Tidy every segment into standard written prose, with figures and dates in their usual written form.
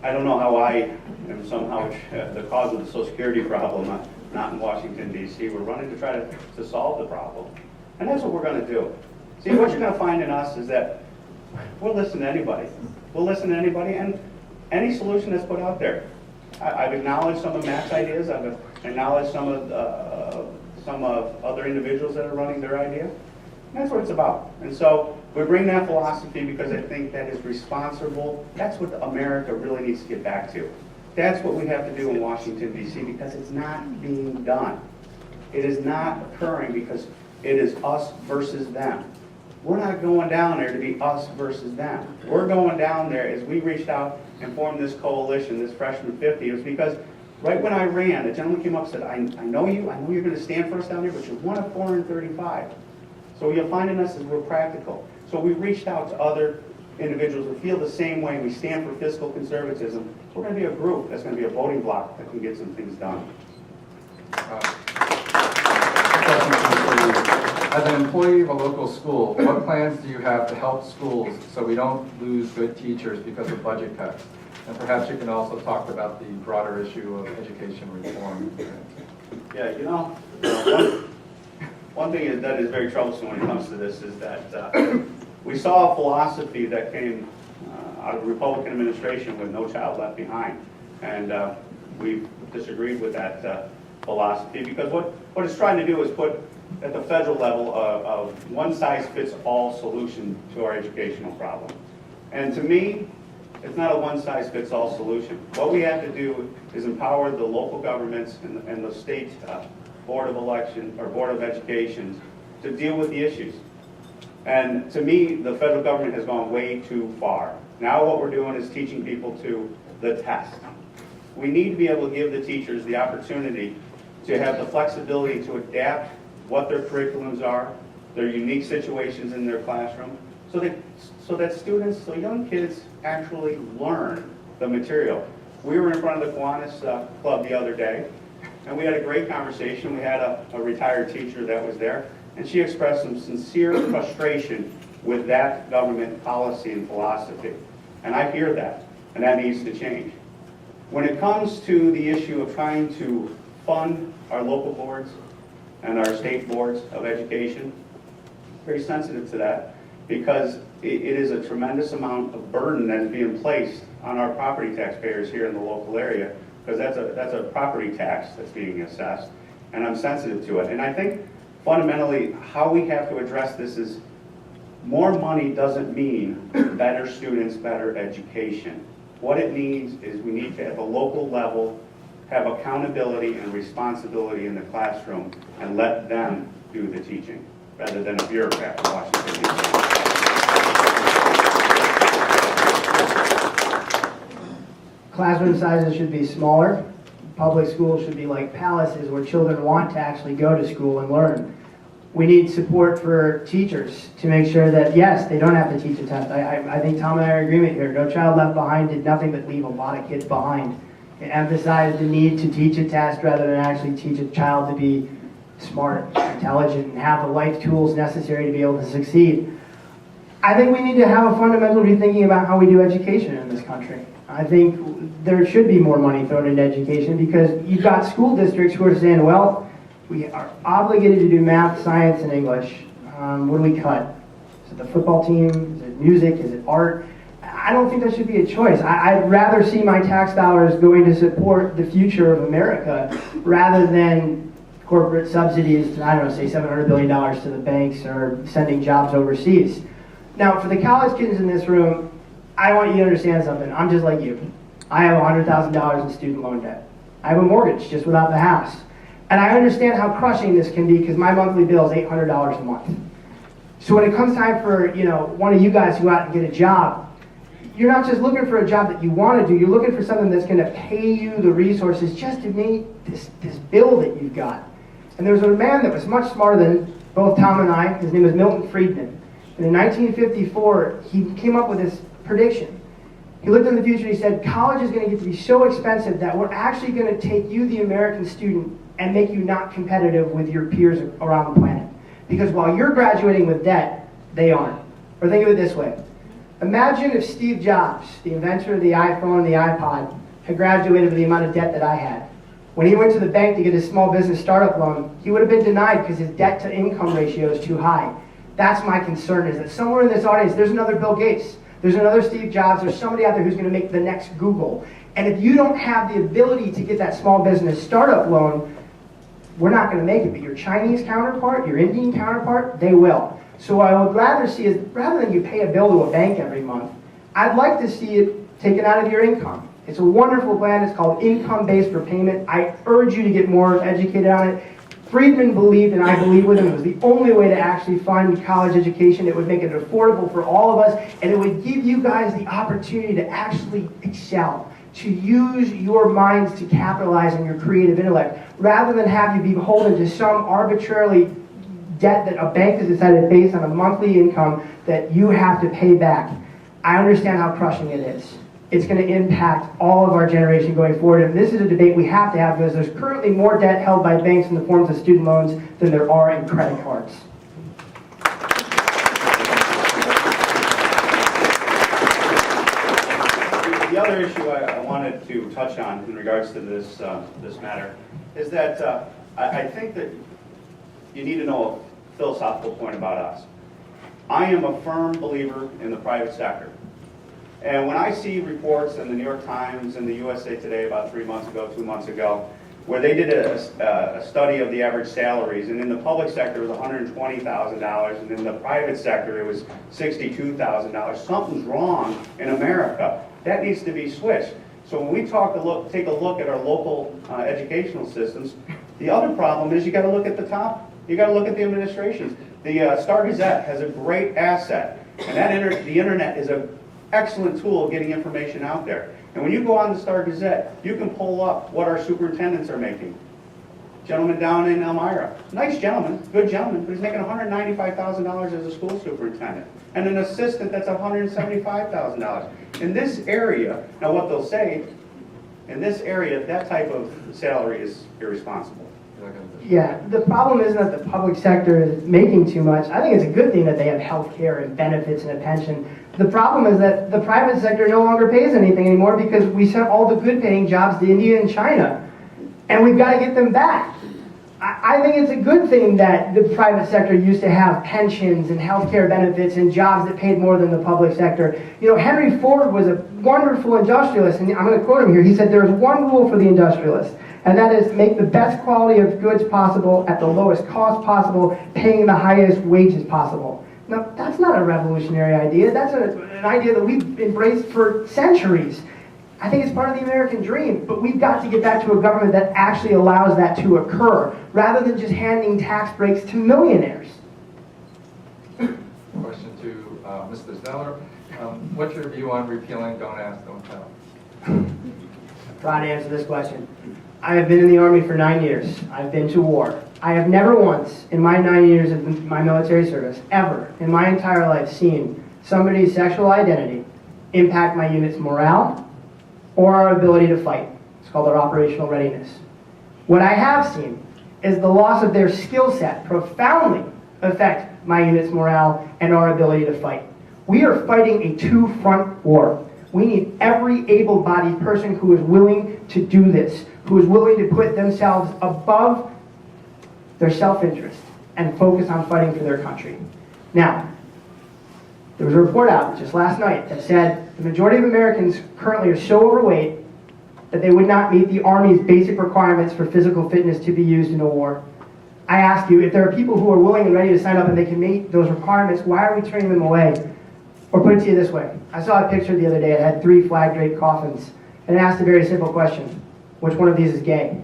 I don't know how I am somehow the cause of the Social Security problem, not in Washington, D.C. We're running to try to solve the problem. And that's what we're going to do. See, what you're going to find in us is that we'll listen to anybody. We'll listen to anybody and any solution that's put out there. I've acknowledged some of Matt's ideas. I've acknowledged some of other individuals that are running their idea. And that's what it's about. And so we bring that philosophy because I think that is responsible. That's what America really needs to get back to. That's what we have to do in Washington, D.C. because it's not being done. It is not occurring because it is us versus them. We're not going down there to be us versus them. We're going down there as we reached out and formed this coalition, this Freshman 50. It was because right when I ran, a gentleman came up and said, I know you're going to stand for us down there, but you're one of 435. So what you'll find in us is we're practical. So we reached out to other individuals who feel the same way. We stand for fiscal conservatism. We're going to be a group that's going to be a voting bloc that can get some things done. As an employee of a local school, what plans do you have to help schools so we don't lose good teachers because of budget cuts? And perhaps you can also talk about the broader issue of education reform. Yeah, one thing that is very troublesome when it comes to this is that we saw a philosophy that came out of the Republican administration with No Child Left Behind. And we've disagreed with that philosophy because what it's trying to do is put at the federal level of one-size-fits-all solution to our educational problem. And to me, it's not a one-size-fits-all solution. What we have to do is empower the local governments and the state Board of Election or Board of Education to deal with the issues. And to me, the federal government has gone way too far. Now what we're doing is teaching people to the test. We need to be able to give the teachers the opportunity to have the flexibility to adapt what their curriculums are, their unique situations in their classroom, so that young kids actually learn the material. We were in front of the Kiwanis Club the other day, and we had a great conversation. We had a retired teacher that was there, and she expressed some sincere frustration with that government policy and philosophy. And I hear that, and that needs to change. When it comes to the issue of trying to fund our local boards and our state boards of education, very sensitive to that because it is a tremendous amount of burden that is being placed on our property taxpayers here in the local area because that's a property tax that's being assessed, and I'm sensitive to it. And I think fundamentally how we have to address this is more money doesn't mean better students, better education. What it means is we need to, at the local level, have accountability and responsibility in the classroom and let them do the teaching rather than a bureaucrat in Washington, D.C. Classroom sizes should be smaller. Public schools should be like palaces where children want to actually go to school and learn. We need support for teachers to make sure that, yes, they don't have to teach a test. I think Tom and I are in agreement here. No Child Left Behind did nothing but leave a lot of kids behind. It emphasized the need to teach a test rather than actually teach a child to be smart, intelligent, and have the life tools necessary to be able to succeed. I think we need to have a fundamental rethinking about how we do education in this country. I think there should be more money thrown into education because you've got school districts who are saying, well, we are obligated to do math, science, and English. What do we cut? Is it the football team? Is it music? Is it art? I don't think that should be a choice. I'd rather see my tax dollars going to support the future of America rather than corporate subsidies to, I don't know, say $700 billion to the banks or sending jobs overseas. Now, for the college kids in this room, I want you to understand something. I'm just like you. I have $100,000 in student loan debt. I have a mortgage just without the house. And I understand how crushing this can be because my monthly bill is $800 a month. So when it comes time for, one of you guys to go out and get a job, you're not just looking for a job that you want to do, you're looking for something that's going to pay you the resources just to meet this bill that you've got. And there was a man that was much smarter than both Tom and I. His name was Milton Friedman. And in 1954, he came up with this prediction. He looked in the future and he said, college is going to get to be so expensive that we're actually going to take you, the American student, and make you not competitive with your peers around the planet. Because while you're graduating with debt, they aren't. Or think of it this way. Imagine if Steve Jobs, the inventor of the iPhone and the iPod, had graduated with the amount of debt that I had. When he went to the bank to get his small business startup loan, he would have been denied because his debt to income ratio is too high. That's my concern, is that somewhere in this audience, there's another Bill Gates, there's another Steve Jobs, there's somebody out there who's going to make the next Google. And if you don't have the ability to get that small business startup loan, we're not going to make it. But your Chinese counterpart, your Indian counterpart, they will. So what I would rather see is, rather than you pay a bill to a bank every month, I'd like to see it taken out of your income. It's a wonderful plan. It's called income-based repayment. I urge you to get more educated on it. Friedman believed, and I believe with him, it was the only way to actually fund college education. It would make it affordable for all of us, and it would give you guys the opportunity to actually excel, to use your minds to capitalize on your creative intellect, rather than have you be beholden to some arbitrarily debt that a bank has decided based on a monthly income that you have to pay back. I understand how crushing it is. It's going to impact all of our generation going forward. And this is a debate we have to have, because there's currently more debt held by banks in the forms of student loans than there are in credit cards. The other issue I wanted to touch on in regards to this matter is that I think that you need to know a philosophical point about us. I am a firm believer in the private sector. And when I see reports in the New York Times and the USA Today about 2 months ago, where they did a study of the average salaries, and in the public sector it was $120,000, and in the private sector it was $62,000. Something's wrong in America. That needs to be switched. So when we take a look at our local educational systems, the other problem is you got to look at the top. You got to look at the administrations. The Star Gazette has a great asset, and the internet is an excellent tool of getting information out there. And when you go on the Star Gazette, you can pull up what our superintendents are making. Gentleman down in Elmira, nice gentleman, good gentleman, but he's making $195,000 as a school superintendent. And an assistant that's $175,000. In this area, now what they'll say, in this area, that type of salary is irresponsible. Yeah, the problem isn't that the public sector is making too much. I think it's a good thing that they have health care and benefits and a pension. The problem is that the private sector no longer pays anything anymore because we sent all the good paying jobs to India and China. And we've got to get them back. I think it's a good thing that the private sector used to have pensions and health care benefits and jobs that paid more than the public sector. You know, Henry Ford was a wonderful industrialist, and I'm going to quote him here. He said, "There's one rule for the industrialist, and that is make the best quality of goods possible at the lowest cost possible, paying the highest wages possible." Now, that's not a revolutionary idea. That's an idea that we've embraced for centuries. I think it's part of the American dream, but we've got to get back to a government that actually allows that to occur, rather than just handing tax breaks to millionaires. Question to Mr. Zeller. What's your view on repealing Don't Ask, Don't Tell? Try to answer this question. I have been in the Army for 9 years. I've been to war. I have never once, in my 9 years of my military service, ever in my entire life seen somebody's sexual identity impact my unit's morale or our ability to fight. It's called our operational readiness. What I have seen is the loss of their skill set profoundly affect my unit's morale and our ability to fight. We are fighting a two-front war. We need every able-bodied person who is willing to do this, who is willing to put themselves above their self-interest and focus on fighting for their country. Now, there was a report out just last night that said the majority of Americans currently are so overweight that they would not meet the Army's basic requirements for physical fitness to be used in a war. I ask you, if there are people who are willing and ready to sign up and they can meet those requirements, why are we turning them away? Or put it to you this way. I saw a picture the other day. It had 3 flag-draped coffins. And it asked a very simple question. Which one of these is gay?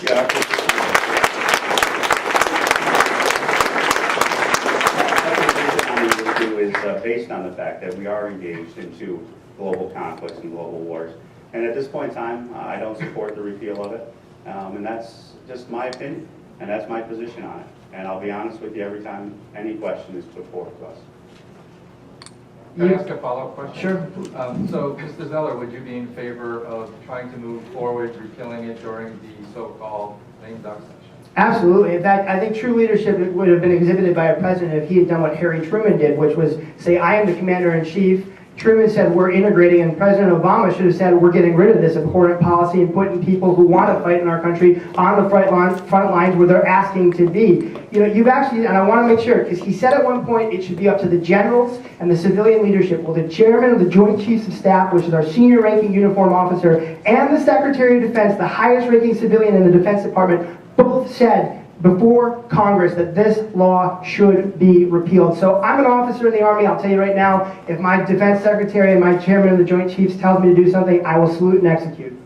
Yeah. Is based on the fact that we are engaged into global conflicts and global wars. And at this point in time, I don't support the repeal of it. And that's just my opinion, and that's my position on it. And I'll be honest with you every time any question is put forward to us. Can I ask a follow-up question? Sure. So, Mr. Zeller, would you be in favor of trying to move forward, repealing it during the so-called lame duck session? Absolutely. In fact, I think true leadership would have been exhibited by a president if he had done what Harry Truman did, which was say, I am the commander-in-chief. Truman said, we're integrating, and President Obama should have said, we're getting rid of this abhorrent policy and putting people who want to fight in our country on the front lines where they're asking to be. You know, you've actually, and I want to make sure, because he said at one point it should be up to the generals and the civilian leadership. Well, the chairman of the Joint Chiefs of Staff, which is our senior ranking uniform officer, and the Secretary of Defense, the highest ranking civilian in the Defense Department, both said before Congress that this law should be repealed. So I'm an officer in the Army. I'll tell you right now, if my defense secretary and my chairman of the Joint Chiefs tells me to do something, I will salute and execute.